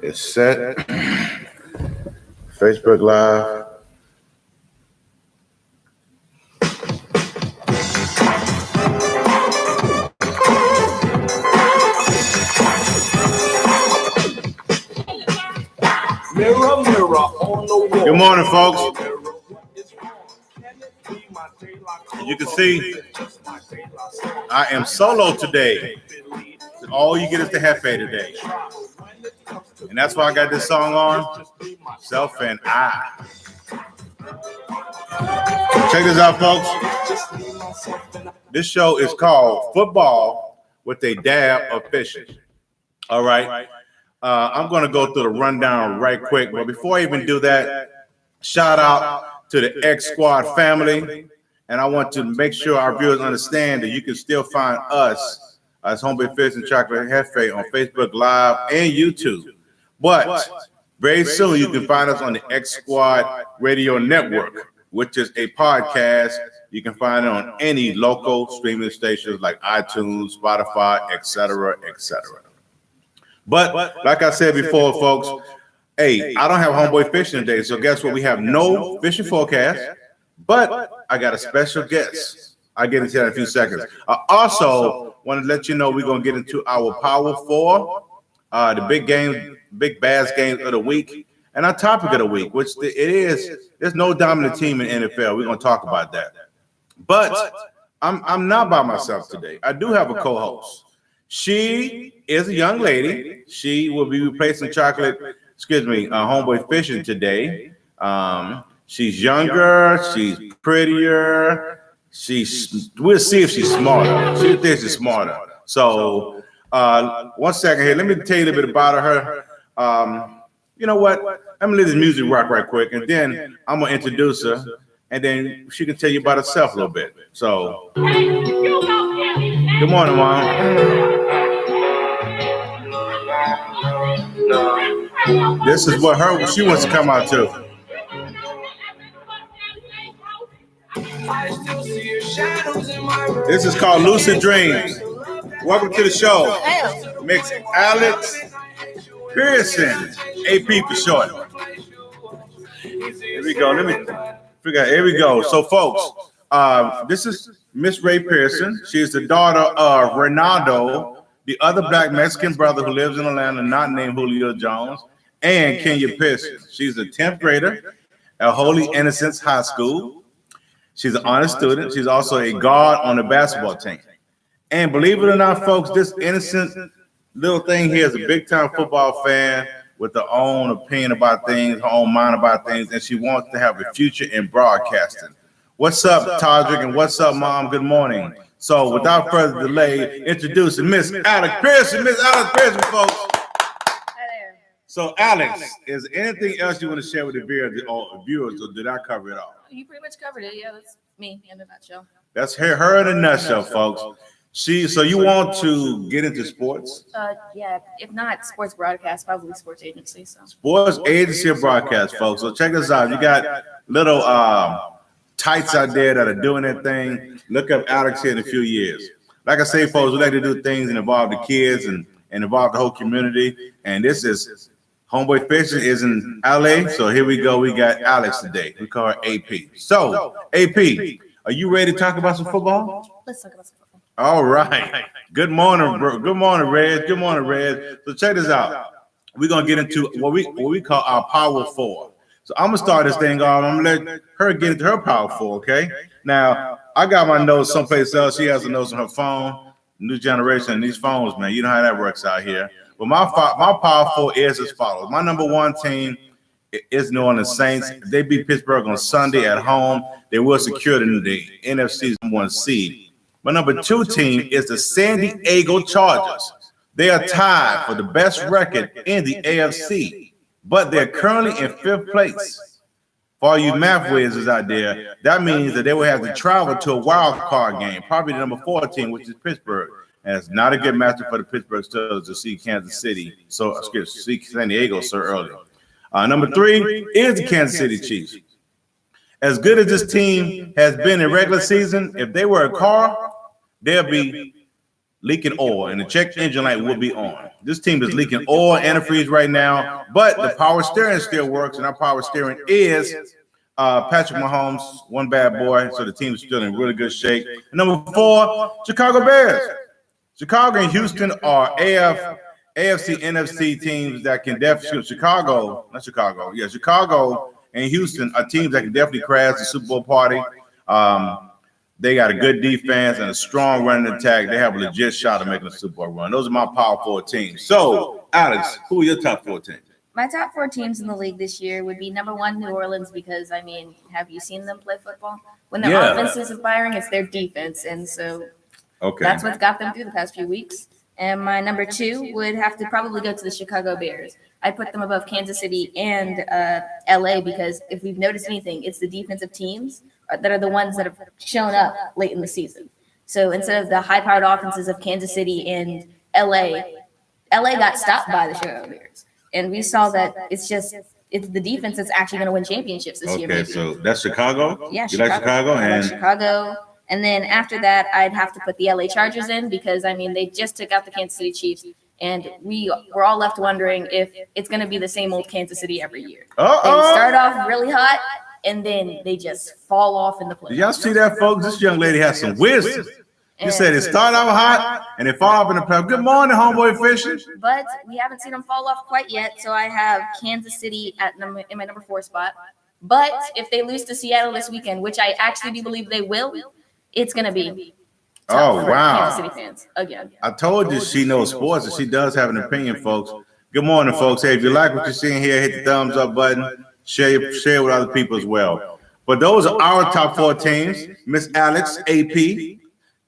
is set. Facebook Live. Mirror, mirror on the wall. Good morning, folks. You can see I am solo today. All you get is the Jefe today. And that's why I got this song on, Self and I. Check this out, folks. This show is called Football with a Dab of Fishing. All right. I'm going to go through the rundown right quick. But before I even do that, shout out to the X Squad family. And I want to make sure our viewers understand that you can still find us as Homeboy Fishing-Football Jefe on Facebook Live and YouTube. But very soon you can find us on the X Squad Radio Network, which is a podcast. You can find it on any local streaming stations like iTunes, Spotify, etc., etc. But like I said before, folks, hey, I don't have Homeboy Fishing today, so guess what? We have no fishing forecast, but I got a special guest. I'll get into that in a few seconds. I also want to let you know we're going to get into our Power Four, the big game, big bass games of the week, and our topic of the week, which it is, there's no dominant team in NFL. We're going to talk about that. But I'm not by myself today. I do have a co-host. She is a young lady. She will be replacing Homeboy Fishing today. She's younger. She's prettier. We'll see if she's smarter. She thinks she's smarter. So, 1 second here. Let me tell you a little bit about her. You know what? I'm gonna let this music rock right quick, and then I'm gonna introduce her, and then she can tell you about herself a little bit. So, good morning, Mom. This is what she wants to come out to. This is called Lucid Dreams. Welcome to the show. Miss Alex Pearson, AP for short. Here we go. Let me figure out. Here we go. So, folks, this is Miss Ray Pearson. She is the daughter of Ronaldo, the other black Mexican brother who lives in Atlanta, not named Julio Jones, and Kenya Pearson. She's a 10th grader at Holy Innocents High School. She's an honor student. She's also a guard on the basketball team. And believe it or not, folks, this innocent little thing here is a big-time football fan with her own opinion about things, her own mind about things, and she wants to have a future in broadcasting. What's up, Todrick, and what's up, Mom? Good morning. So without further delay, introducing Miss Alex Pearson. Miss Alex Pearson, folks. Hi there. So, Alex, is there anything else you want to share with the viewers, or did I cover it all? You pretty much covered it. Yeah, that's me in a nutshell. That's her in a nutshell, folks. So you want to get into sports? Yeah, if not sports broadcast, probably sports agency. So sports agency or broadcast, folks. So check this out. You got little tights out there that are doing their thing. Look up Alex here in a few years. Like I say, folks, we like to do things and involve the kids and involve the whole community. And this is Homeboy Fishing is in LA. So here we go. We got Alex today. We call her AP. So, AP, are you ready to talk about some football? let's talk about some football. All right. Good morning, bro. Good morning, Red. Good morning, Red. So check this out. We're gonna get into what we call our Power Four. So I'm gonna start this thing off. I'm gonna let her get into her Power Four. Okay. Now I got my notes someplace else. She has the notes on her phone. New generation and these phones, man. You know how that works out here. But my Power Four is as follows. My number one team is New Orleans Saints. If they beat Pittsburgh on Sunday at home, they will secure the NFC's #1 seed. My number two team is the San Diego Chargers. They are tied for the best record in the AFC, but they're currently in 5th place. For all you math wizards out there, that means that they will have to travel to a wild card game, probably the number 4 team, which is Pittsburgh. And it's not a good matchup for the Pittsburgh Steelers to see Kansas City, see San Diego so early. Number 3 is the Kansas City Chiefs. As good as this team has been in regular season, if they were a car, they'll be leaking oil, and the check engine light will be on. This team is leaking oil and antifreeze right now, but the power steering still works, and our power steering is Patrick Mahomes, one bad boy, so the team is still in really good shape. And number 4, Chicago Bears. Chicago and Houston are AFC, NFC teams that can definitely Chicago and Houston are teams that can definitely crash the Super Bowl party. They got a good defense and a strong running attack. They have a legit shot of making a Super Bowl run. Those are my power 4 teams. So, Alex, who are your top 4 teams? My top 4 teams in the league this year would be number 1, New Orleans, because, I mean, have you seen them play football? When their offense isn't firing, it's their defense. And so that's what's got them through the past few weeks. And my number 2 would have to probably go to the Chicago Bears. I put them above Kansas City and LA because if we've noticed anything, it's the defensive teams that are the ones that have shown up late in the season. So instead of the high-powered offenses of Kansas City and LA got stopped by the Chicago Bears. And we saw that it's the defense that's actually going to win championships this year. Okay, so that's Chicago? Yeah, you like Chicago? I like Chicago. And then after that, I'd have to put the LA Chargers in because, I mean, they just took out the Kansas City Chiefs. And we're all left wondering if it's going to be the same old Kansas City every year. They start off really hot, and then they just fall off in the playoffs. Y'all see that, folks? This young lady has some wisdom. You said it start out hot, and it fall off in the playoffs. Good morning, Homeboy Fishing. But we haven't seen them fall off quite yet, so I have Kansas City in my number 4 spot. But if they lose to Seattle this weekend, which I actually do believe they will, it's going to be tough for Kansas City fans again. I told you she knows sports, and she does have an opinion, folks. Good morning, folks. Hey, if you like what you're seeing here, hit the thumbs up button. Share with other people as well. But those are our top 4 teams. Miss Alex, AP,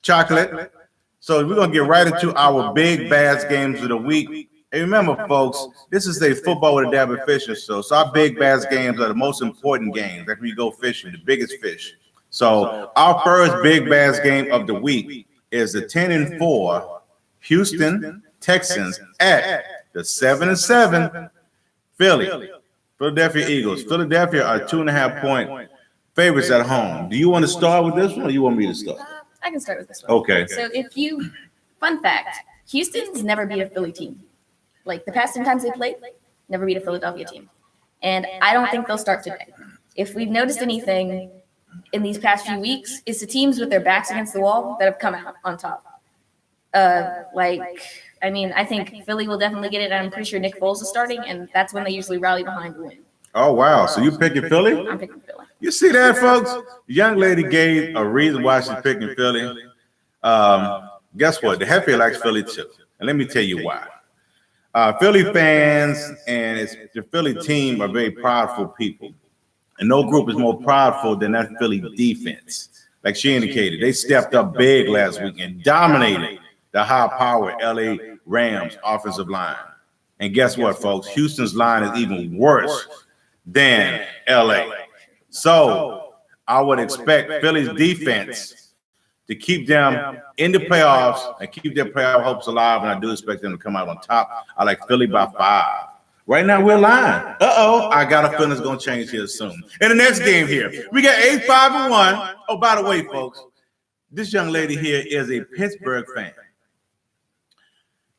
Chocolate. So we're going to get right into our big bass games of the week. And remember, folks, this is a football with a dab of fishing show. So our big bass games are the most important games. Like when you go fishing, the biggest fish. So our first big bass game of the week is the 10-4 Houston Texans at the 7-7 Philadelphia Eagles. Philadelphia are 2.5-point favorites at home. Do you want to start with this one, or you want me to start? I can start with this one. Okay. So fun fact, Houston's never beat a Philly team. Like the past 10 times they played, never beat a Philadelphia team. And I don't think they'll start today. If we've noticed anything in these past few weeks, it's the teams with their backs against the wall that have come out on top. I think Philly will definitely get it. I'm pretty sure Nick Foles is starting, and that's when they usually rally behind to win. Oh, wow. So you picking Philly? I'm picking Philly. You see that, folks? The young lady gave a reason why she's picking Philly. Guess what? The Jefe likes Philly too. And let me tell you why. Philly fans and the Philly team are very prideful people. And no group is more prideful than that Philly defense. Like she indicated, they stepped up big last week and dominated the high-powered LA Rams offensive line. And guess what, folks? Houston's line is even worse than LA. So I would expect Philly's defense to keep them in the playoffs and keep their playoff hopes alive, and I do expect them to come out on top. I like Philly by 5. Right now, we're lying. I got a feeling it's going to change here soon. In the next game here, we got 8-5-1. Oh, by the way, folks, this young lady here is a Pittsburgh fan.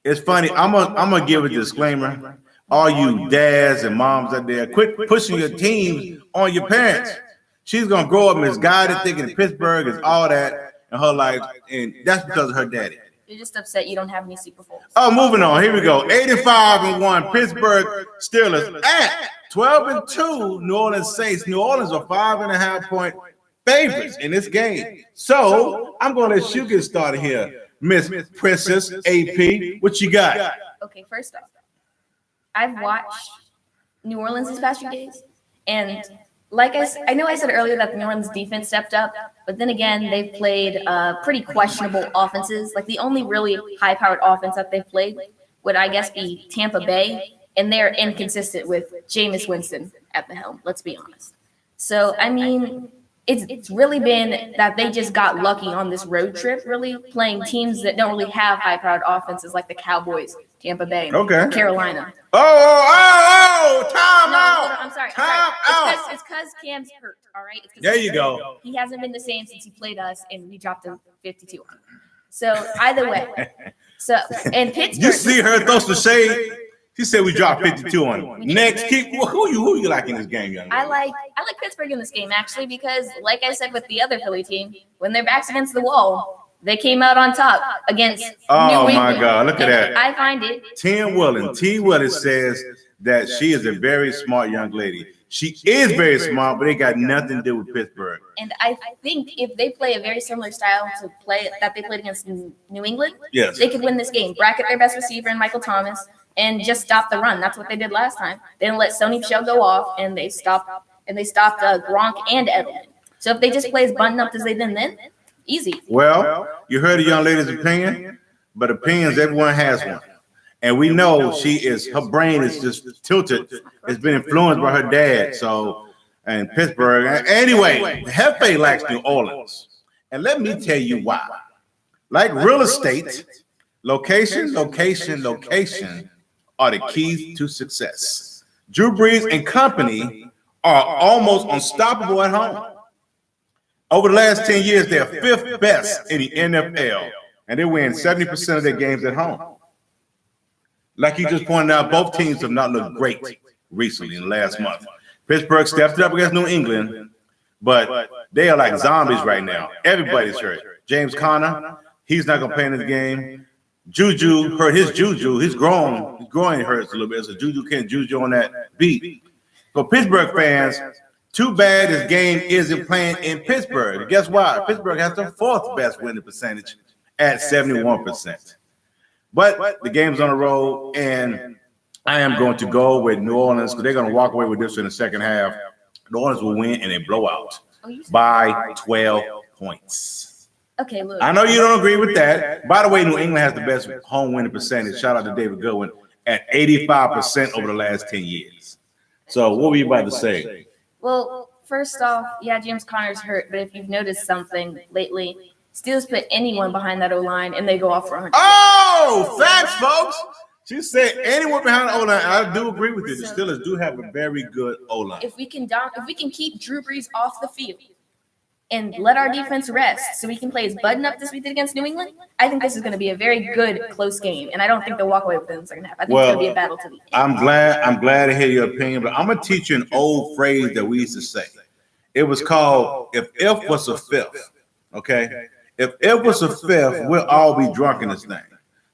It's funny. I'm gonna give a disclaimer. All you dads and moms out there, quit pushing your teams on your parents. She's gonna grow up misguided, thinking Pittsburgh is all that in her life, and that's because of her daddy. You're just upset you don't have any Super Bowls. Oh, moving on. Here we go. 8-5-1 Pittsburgh Steelers at 12-2 New Orleans Saints. New Orleans are 5.5-point favorites in this game. So I'm gonna let you get started here. Miss Princess AP, what you got? Okay, first off, I've watched New Orleans these past few days, and like I know I said earlier that the New Orleans defense stepped up, but then again, they've played pretty questionable offenses. Like the only really high-powered offense that they've played would, I guess, be Tampa Bay, and they're inconsistent with Jameis Winston at the helm, let's be honest. So, I mean, it's really been that they just got lucky on this road trip, really playing teams that don't really have high-powered offenses like the Cowboys, Tampa Bay, Carolina. Time out. I'm sorry. It's because Cam's hurt, all right? There you go. He hasn't been the same since he played us, and we dropped him 52. So either way. So and Pittsburgh. You see her throw some shade. She said we dropped 52 on them. Next, who you like in this game, young lady? I like Pittsburgh in this game actually because, like I said with the other Philly team, when their backs against the wall, they came out on top against New England. My God, look at that. I find it. T. Willis says that she is a very smart young lady. She is very smart, but it got nothing to do with Pittsburgh. And I think if they play a very similar style to play that they played against New England, yes, they could win this game. Bracket their best receiver in Michael Thomas and just stop the run. That's what they did last time. They didn't let Sony Michel go off, and they stopped Gronk and Edelman. So if they just play as button up as they did then, easy. Well, you heard the young lady's opinion, but opinions, everyone has one. And we know her brain is just tilted. It's been influenced by her dad. So, and Pittsburgh. Anyway, Jefe likes New Orleans. And let me tell you why. Like real estate, location are the keys to success. Drew Brees and company are almost unstoppable at home. Over the last 10 years, they're fifth best in the NFL, and they win 70% of their games at home. Like you just pointed out, both teams have not looked great recently in the last month. Pittsburgh stepped it up against New England, but they are like zombies right now. Everybody's hurt. James Conner, he's not going to play in this game. Juju hurt his juju. His groin hurts a little bit. So Juju can't juju on that beat. For Pittsburgh fans, too bad this game isn't playing in Pittsburgh. Guess why? Pittsburgh has the fourth best winning percentage at 71%. But the game's on the road, and I am going to go with New Orleans because they're going to walk away with this in the second half. New Orleans will win in a blowout by 12 points. Okay, look. I know you don't agree with that. By the way, New England has the best home winning percentage. Shout out to David Goodwin at 85% over the last 10 years. So what were you about to say? Well, first off, yeah, James Conner's hurt, but if you've noticed something lately, Steelers put anyone behind that O-line and they go off for 100. Oh, facts, folks. She said anyone behind the O-line. I do agree with you. The Steelers do have a very good O-line. If we can keep Drew Brees off the field and let our defense rest so we can play as button up as we did against New England, I think this is going to be a very good, close game. And I don't think they'll walk away with it in the second half. I think it's going to be a battle to the end. I'm glad to hear your opinion, but I'm going to teach you an old phrase that we used to say. It was called, if was a fifth, okay? If it was a fifth, we'll all be drunk in this thing.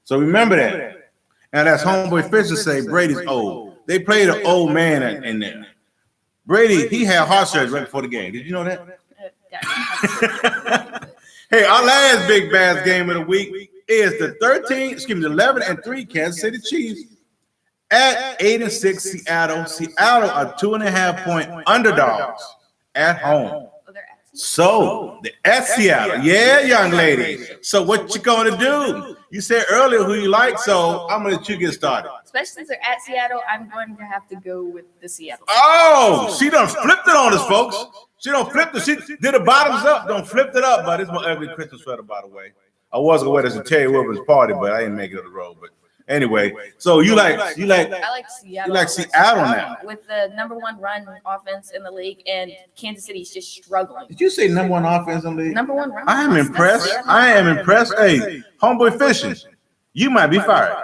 So remember that. And as Homeboy Fishing say, Brady's old. They played an old man in there. Brady, he had heart surgery right before the game. Did you know that? Hey, our last big bass game of the week is the 11-3 Kansas City Chiefs at 8-6 Seattle. Seattle are 2.5-point underdogs at home. So at Seattle, yeah, young lady. So what you gonna do? You said earlier who you like, so I'm gonna let you get started. Especially since they're at Seattle, I'm going to have to go with the Seattle. Oh, she done flipped it on us, folks. She don't flip it. She did the bottoms up. Don't flip it up. But it's my ugly Christmas sweater, by the way. I was gonna wear this to Terry Wilbur's party, but I didn't make it on the road. But anyway, so you like I like Seattle. You like Seattle now with the #1 run offense in the league, and Kansas City's just struggling. Did you say #1 offense in the league? #1 run. I am impressed. Hey, Homeboy Fishing, you might be fired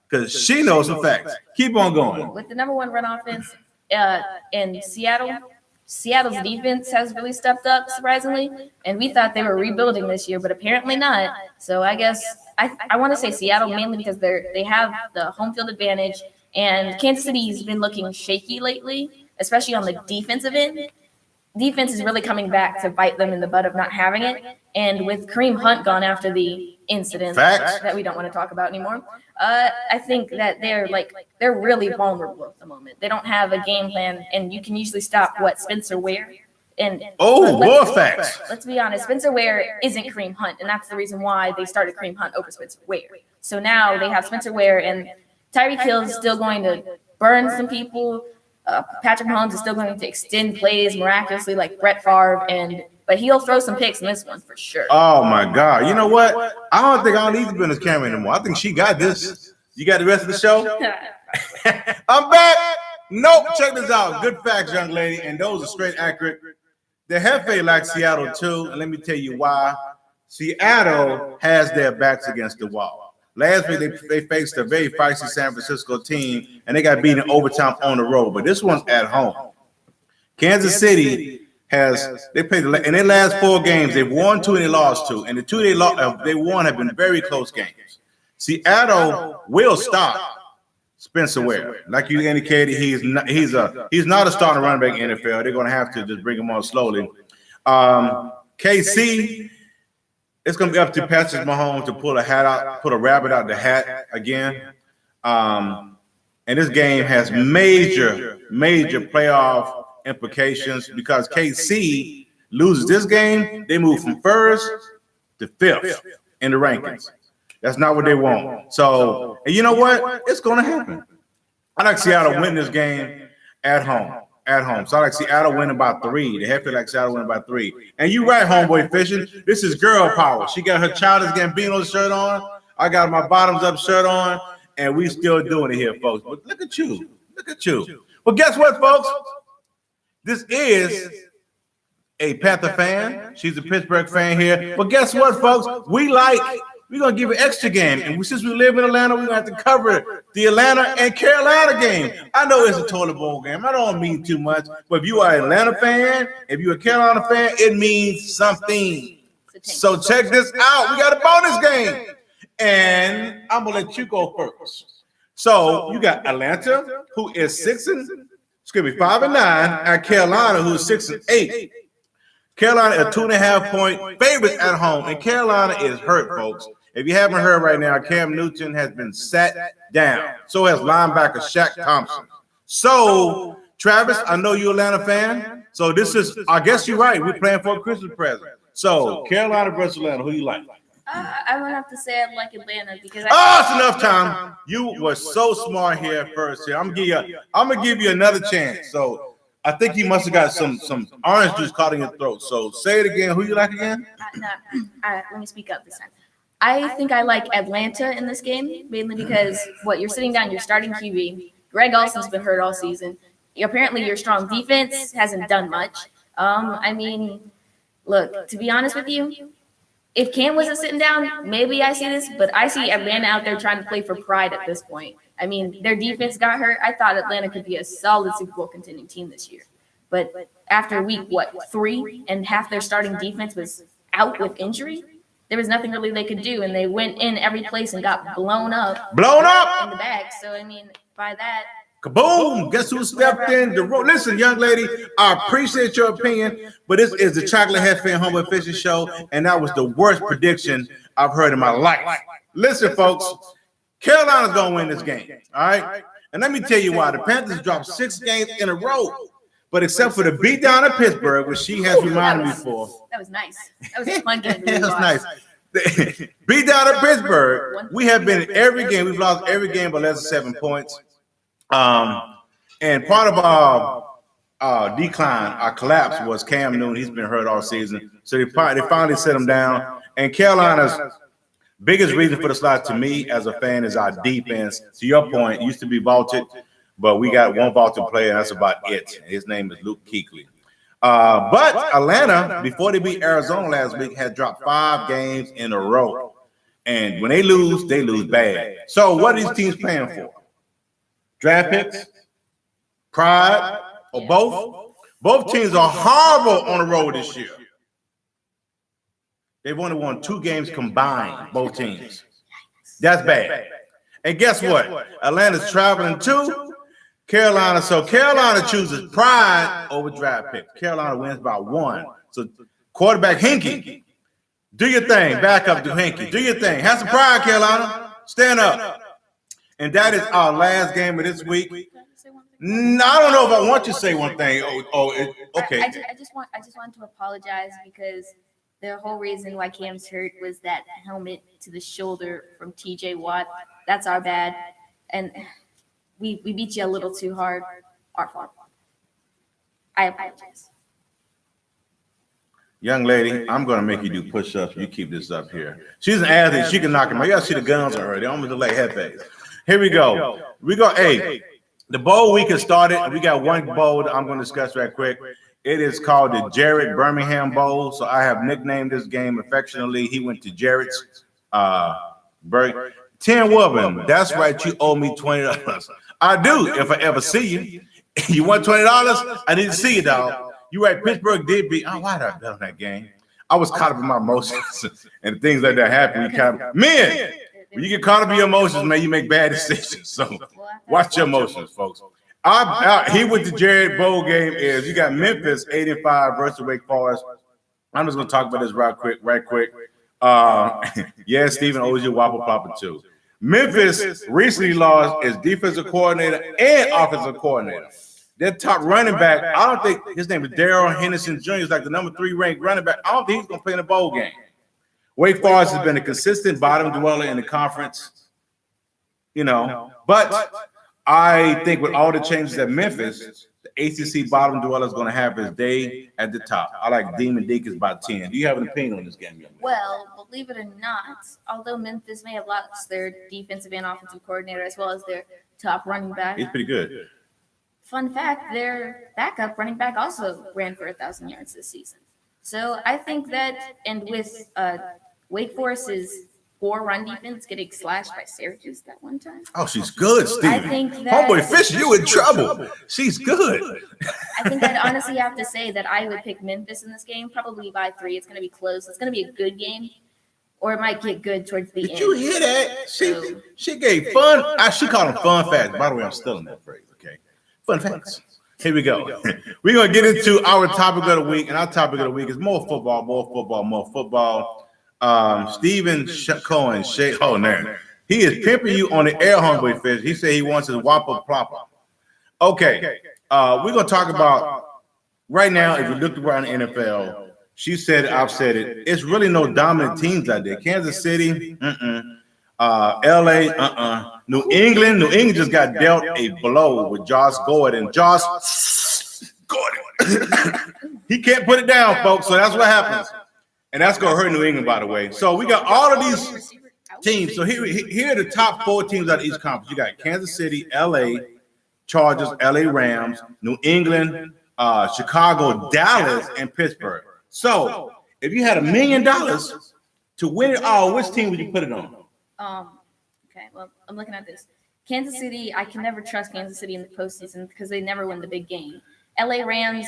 because she knows some facts. Keep on going. With the #1 run offense in Seattle. Seattle's defense has really stepped up, surprisingly, and we thought they were rebuilding this year, but apparently not. So I guess I want to say Seattle mainly because they have the home field advantage, and Kansas City's been looking shaky lately, especially on the defensive end. Defense is really coming back to bite them in the butt of not having it, and with Kareem Hunt gone after the incident that we don't want to talk about anymore, I think that they're really vulnerable at the moment. They don't have a game plan, and you can usually stop Spencer Ware. And more facts. Let's be honest, Spencer Ware isn't Kareem Hunt, and that's the reason why they started Kareem Hunt over Spencer Ware. So now they have Spencer Ware, and Tyreek Hill is still going to burn some people. Patrick Mahomes is still going to extend plays miraculously like Brett Favre, but he'll throw some picks in this one for sure. Oh my God! You know what? I don't think I need to be on this camera anymore. I think she got this. You got the rest of the show? I'm back. Nope. Check this out. Good facts, young lady, and those are straight accurate. The Jefe likes Seattle too, and let me tell you why. Seattle has their backs against the wall. Last week, they faced a very feisty San Francisco team, and they got beaten in overtime on the road. But this one's at home. Kansas City they played in their last 4 games. They've won 2 and they lost 2, and the 2 they won have been very close games. Seattle will stop Spencer Ware, like you indicated. He's not a starting running back in the NFL. They're going to have to just bring him on slowly. KC, it's going to be up to Patrick Mahomes to pull a rabbit out the hat again. And this game has major playoff implications because KC loses this game, they move from 1st to 5th in the rankings. That's not what they want. So, and you know what? It's going to happen. I like Seattle win this game at home. So I like Seattle winning by 3. They have to like Seattle winning by 3. And you're right, Homeboy Fishing. This is girl power. She got her Childish Gambino shirt on. I got my bottoms up shirt on. And we still doing it here, folks. But look at you. Well, guess what, folks? This is a Panther fan. She's a Pittsburgh fan here. But guess what, folks? We're going to give an extra game. And since we live in Atlanta, we're going to have to cover the Atlanta and Carolina game. I know it's a toilet bowl game. I don't mean too much. But if you are an Atlanta fan, if you're a Carolina fan, it means something. So check this out. We got a bonus game. And I'm going to let you go first. So you got Atlanta, who is 5-9, and Carolina, who is 6-8. Carolina is 2.5-point favorites at home, and Carolina is hurt, folks. If you haven't heard right now, Cam Newton has been sat down. So has linebacker Shaq Thompson. So, Travis, I know you're an Atlanta fan. So this is, I guess you're right. We're playing for a Christmas present. So, Carolina versus Atlanta, who you like? I'm gonna have to say I like Atlanta because it's enough time. You were so smart here first. Here, I'm gonna give you another chance. So I think you must have got some orange juice caught in your throat. So say it again. Who you like again? Let me speak up this time. I think I like Atlanta in this game, mainly because you're sitting down, you're starting QB. Greg Olsen's been hurt all season. Apparently your strong defense hasn't done much. I mean, look, to be honest with you, if Cam wasn't sitting down, maybe I see this, but I see Atlanta out there trying to play for pride at this point. I mean, their defense got hurt. I thought Atlanta could be a solid Super Bowl contending team this year. But after week, 3, and half their starting defense was out with injury, there was nothing really they could do, and they went in every place and got blown up in the back. So, I mean, by that, kaboom! Guess who stepped in the room? Listen, young lady, I appreciate your opinion, but this is the Chocolate Head Fan Homeboy Fishing Show, and that was the worst prediction I've heard in my life. Listen, folks, Carolina's going to win this game, all right? And let me tell you why. The Panthers dropped 6 games in a row, but except for the beatdown of Pittsburgh, which she has reminded me for. That was nice. That was a fun game. That was nice. Beatdown of Pittsburgh, we have been in every game. We've lost every game by less than 7 points. And part of our decline, our collapse was Cam Newton. He's been hurt all season. So they finally set him down. And Carolina's biggest reason for the slide to me as a fan is our defense. To your point, it used to be vaulted, but we got one vaulted player, and that's about it. His name is Luke Kuechly. But Atlanta, before they beat Arizona last week, had dropped 5 games in a row. And when they lose bad. So what are these teams playing for? Draft picks, pride, or both? Both teams are horrible on the road this year. They've only won 2 games combined, both teams. That's bad. And guess what? Atlanta's traveling to Carolina. So Carolina chooses pride over draft picks. Carolina wins by 1. So quarterback Hinkie, do your thing. Back up to Hinkie. Do your thing. Have some pride, Carolina. Stand up. And that is our last game of this week. No, I don't know if I want you to say one thing. Okay. I just want to apologize because the whole reason why Cam's hurt was that helmet to the shoulder from TJ Watt. That's our bad. And we beat you a little too hard. Our fault. I apologize. Young lady, I'm going to make you do push-ups. You keep this up here. She's an athlete. She can knock him out. You got to see the guns on her. They almost look like headbags. Here we go. Hey, The bowl week has started. We got one bowl that I'm going to discuss right quick. It is called the Jared Birmingham Bowl. So I have nicknamed this game affectionately. He went to Jared's. 10 Wobbin. That's right. You owe me $20. I do. If I ever see you, you want $20? I need to see you, dog. You right. Pittsburgh did beat. Oh, why did I bet on that game? I was caught up in my emotions and things like that happen. Men, when you get caught up in your emotions, man, you make bad decisions. So watch your emotions, folks. He went to Jared Bowl game is you got Memphis 8-5 versus Wake Forest. I'm just gonna talk about this right quick. Yeah, Stephen owes you Whopper Papa too. Memphis recently lost its defensive coordinator and offensive coordinator. Their top running back, I don't think his name is Darrell Henderson Jr. is like the number 3 ranked running back. I don't think he's gonna play in the bowl game. Wake Forest has been a consistent bottom dweller in the conference, but I think with all the changes at Memphis, the ACC bottom dweller is going to have his day at the top. I like Demon Deacons by 10. Do you have an opinion on this game? Well, believe it or not, although Memphis may have lost their defensive and offensive coordinator as well as their top running back. He's pretty good. Fun fact, their backup running back also ran for 1,000 yards this season. So I think that, and with Wake Forest's poor run defense getting slashed by Syracuse that one time. Oh, she's good, Steve. I think that Homeboy Fishing, you in trouble. She's good. I think I'd honestly have to say that I would pick Memphis in this game, probably by 3. It's going to be close. It's going to be a good game, or it might get good towards the end. Did you hear that? She gave fun. She called them fun facts. By the way, I'm stealing that phrase. Okay, fun facts. Here we go. We're going to get into our topic of the week, and our topic of the week is more football. Stephen Cohen, he is pimping you on the air, Homeboy Fish. He said he wants his Whopper Plopper. Okay, we're going to talk about right now, if you look around the NFL, she said it, I've said it, it's really no dominant teams out there. Kansas City, LA, New England just got dealt a blow with Josh Gordon. He can't put it down, folks, so that's what happens. And that's going to hurt New England, by the way. So we got all of these teams. So here are the top 4 teams out of each conference. You got Kansas City, LA, Chargers, LA Rams, New England, Chicago, Dallas, and Pittsburgh. So if you had $1 million to win it all, which team would you put it on? Okay, well, I'm looking at this. Kansas City, I can never trust Kansas City in the postseason because they never win the big game. LA Rams,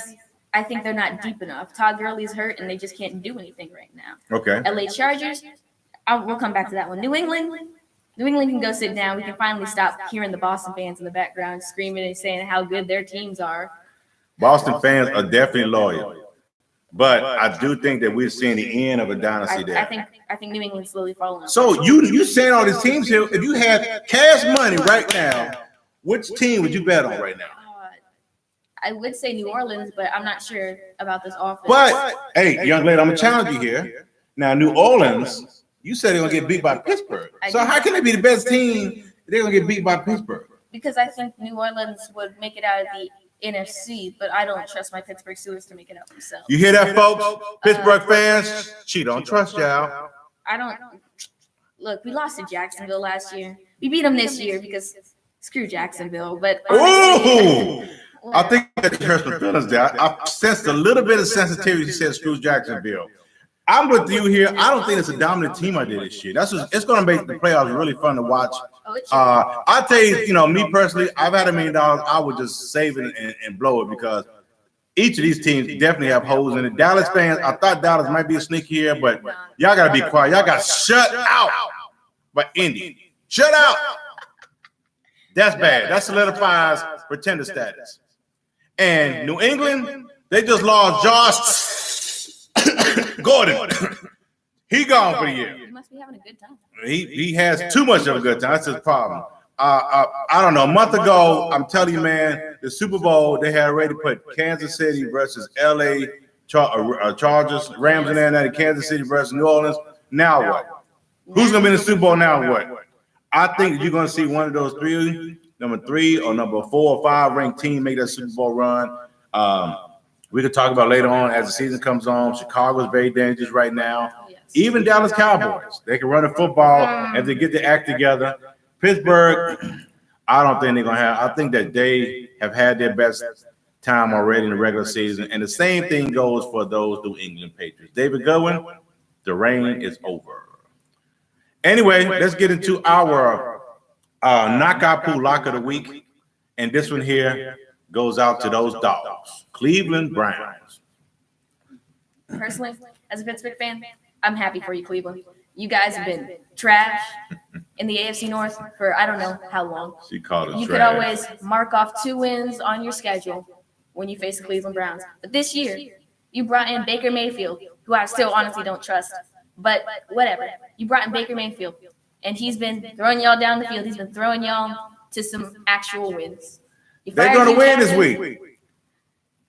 I think they're not deep enough. Todd Gurley's hurt, and they just can't do anything right now. Okay. LA Chargers, we'll come back to that one. New England can go sit down. We can finally stop hearing the Boston fans in the background screaming and saying how good their teams are. Boston fans are definitely loyal, but I do think that we're seeing the end of a dynasty there. I think New England's slowly falling. So you saying all these teams here? If you had cash money right now, which team would you bet on right now? I would say New Orleans, but I'm not sure about this offense. But hey, young lady, I'm gonna challenge you here. Now, New Orleans, you said they're gonna get beat by Pittsburgh. So how can they be the best team if they're gonna get beat by Pittsburgh? Because I think New Orleans would make it out of the NFC, but I don't trust my Pittsburgh Steelers to make it out themselves. You hear that, folks? Pittsburgh fans, she don't trust y'all. I don't. Look, we lost to Jacksonville last year. We beat them this year because screw Jacksonville. But ooh. I think that hurts my feelings there. I sensed a little bit of sensitivity. She said, "Screw Jacksonville." I'm with you here. I don't think it's a dominant team I did this year. It's going to make the playoffs really fun to watch. I tell you, me personally, I've had $1 million. I would just save it and blow it because each of these teams definitely have holes in it. Dallas fans, I thought Dallas might be a sneaky here, but y'all got to be quiet. Y'all got shut out by Indy. Shut out. That's bad. That solidifies pretender status. And New England, they just lost Josh Gordon. He gone for the year. He must be having a good time. He has too much of a good time. That's his problem. I don't know. A month ago, I'm telling you, man, the Super Bowl, they had already put Kansas City versus LA Chargers, Rams in there, and then Kansas City versus New Orleans. Now what? Who's going to be in the Super Bowl now what? I think you're going to see one of those three, number 3 or number 4 or 5 ranked team make that Super Bowl run. We could talk about later on as the season comes on. Chicago's very dangerous right now. Yes. Even Dallas Cowboys, they can run the football if they get the act together. Pittsburgh, I don't think they're gonna have. I think that they have had their best time already in the regular season, and the same thing goes for those New England Patriots. David Goodwin, the reign is over. Anyway, let's get into our knockout pool lock of the week, and this one here goes out to those dogs, Cleveland Browns. Personally, as a Pittsburgh fan, I'm happy for you, Cleveland. You guys have been trash in the AFC North for I don't know how long. She called it You trash. could always mark off 2 wins on your schedule when you face the Cleveland Browns. But this year, you brought in Baker Mayfield, who I still honestly don't trust. But whatever. You brought in Baker Mayfield, and he's been throwing y'all down the field. He's been throwing y'all to some actual wins. They're going to win this week.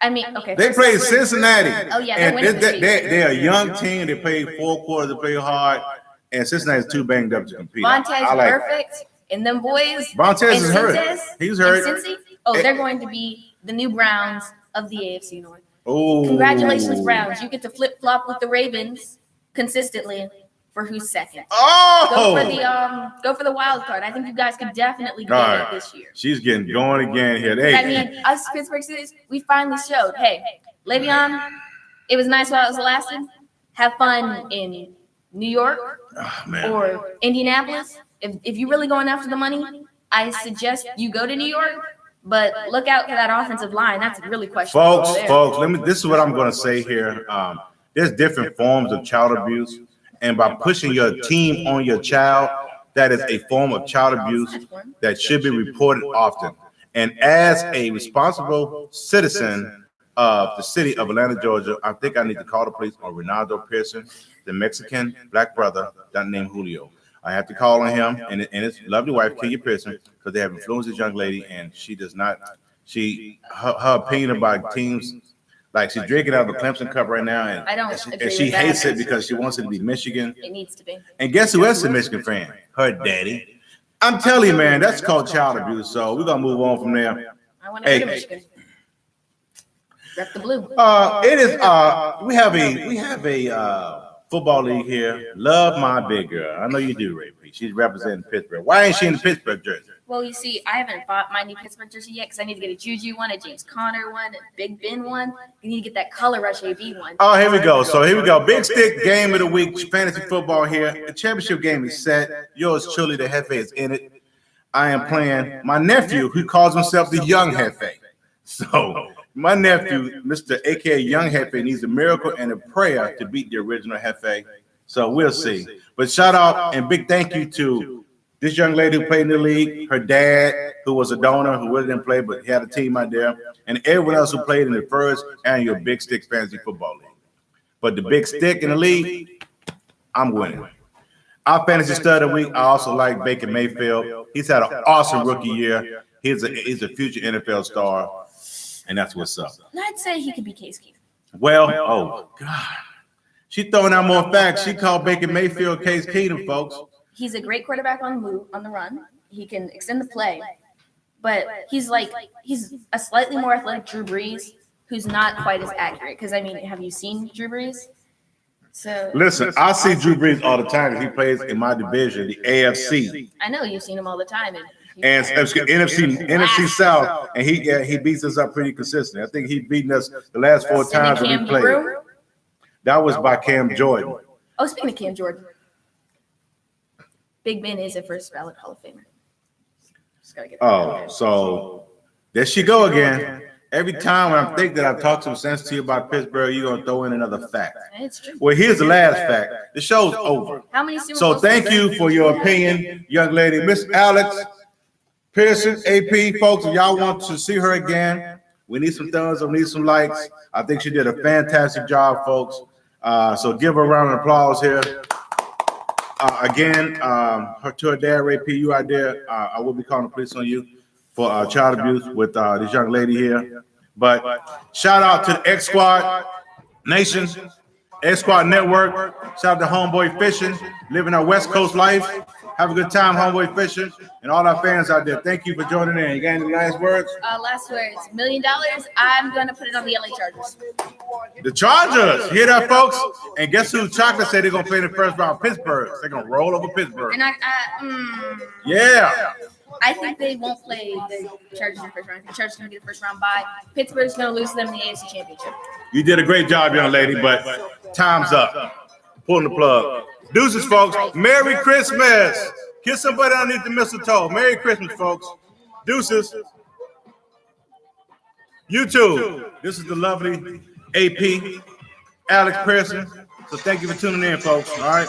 I mean, okay. They played Cincinnati. Oh, yeah. And they're a young team. They played 4 quarters. They played hard. And Cincinnati's too banged up to compete. Vontae's perfect. And them boys. Vontae is hurt. He's hurt. Cincy, they're going to be the new Browns of the AFC North. Oh, congratulations, Browns. You get to flip-flop with the Ravens consistently for who's second. Oh! Go for the wild card. I think you guys could definitely get it this year. She's getting going again here. I mean, us Pittsburgh Steelers, we finally showed, hey, Le'Veon, it was nice while it was lasted. Have fun in New York or Indianapolis. If you're really going after the money, I suggest you go to New York, but look out for that offensive line. That's really questionable. Folks, this is what I'm going to say here. There's different forms of child abuse, and by pushing your team on your child, that is a form of child abuse that should be reported often. And as a responsible citizen of the city of Atlanta, Georgia, I think I need to call the police on Ronaldo Pearson, the Mexican black brother named Julio. I have to call on him and his lovely wife, Kenya Pearson, because they have influenced this young lady, and she does not. Her opinion about teams, like she's drinking out of a Clemson cup right now, and I don't agree and she with that. hates it because she wants it to be Michigan. It needs to be. And guess who else is a Michigan fan? Her daddy. I'm telling you, man, that's called child abuse. So we're gonna move on from there. I want to go to Michigan. Rep the blue. It is. We have a football league here. Love my big girl. I know you do, Ray P. She's representing Pittsburgh. Why ain't she in the Pittsburgh jersey? Well, you see, I haven't bought my new Pittsburgh jersey yet because I need to get a Juju one, a James Conner one, a Big Ben one. You need to get that Color Rush AB one. Oh, here we go. So here we go. Big Stick game of the week, fantasy football here. The championship game is set. Yours truly, the Jefe, is in it. I am playing my nephew, who calls himself the Young Jefe. So my nephew, Mr. AKA Young Jefe, needs a miracle and a prayer to beat the original Jefe. So we'll see. But shout out and big thank you to this young lady who played in the league, her dad, who was a donor, who really didn't play, but he had a team out there, and everyone else who played in the first annual Big Stick Fantasy Football League. But the Big Stick in the league, I'm winning. Our fantasy stud of the week, I also like Baker Mayfield. He's had an awesome rookie year. He's a future NFL star, and that's what's up. I'd say he could be Case Keenum. Well, oh, God. She throwing out more facts. She called Baker Mayfield Case Keenum, folks. He's a great quarterback on the run. He can extend the play, but he's a slightly more athletic Drew Brees, who's not quite as accurate. Because I mean, have you seen Drew Brees? So listen, I see Drew Brees all the time. He plays in my division, the AFC. I know you've seen him all the time, and NFC South, and he beats us up pretty consistently. I think he's beaten us the last 4 times when we played. That was by Cam Jordan. Oh, speaking of Cam Jordan, Big Ben is a first ballot Hall of Famer. Just gotta get that so there she go again. Every time when I think that I've talked some sense to you about Pittsburgh, you're gonna throw in another fact. It's true. Well, here's the last fact. The show's over. How many Super So Bowls thank does you that? for your opinion, young lady. Miss Alex Pearson, AP, folks, if y'all want to see her again, we need some thumbs up, we need some likes. I think she did a fantastic job, folks. So give her a round of applause here. Again, to her dad, Ray P, you out there, I will be calling the police on you for child abuse with this young lady here. But shout out to the X Squad Nation, X Squad Network. Shout out to Homeboy Fishing, living our West Coast life. Have a good time, Homeboy Fishing, and all our fans out there. Thank you for joining in. You got any last words? Last words, $1 million. I'm gonna put it on the LA Chargers. The Chargers, hear that, folks? And guess who? Chocolate said they're gonna play in the first round. Pittsburgh. They're gonna roll over Pittsburgh. And Yeah. I think they won't play the Chargers in the first round. The Chargers are going to get the first round bye. Pittsburgh's going to lose to them in the AFC Championship. You did a great job, young lady, but time's up. Pulling the plug. Deuces, folks. Merry Christmas. Kiss somebody underneath the mistletoe. Merry Christmas, folks. Deuces. YouTube. This is the lovely AP, Alex Pearson. So thank you for tuning in, folks. All right.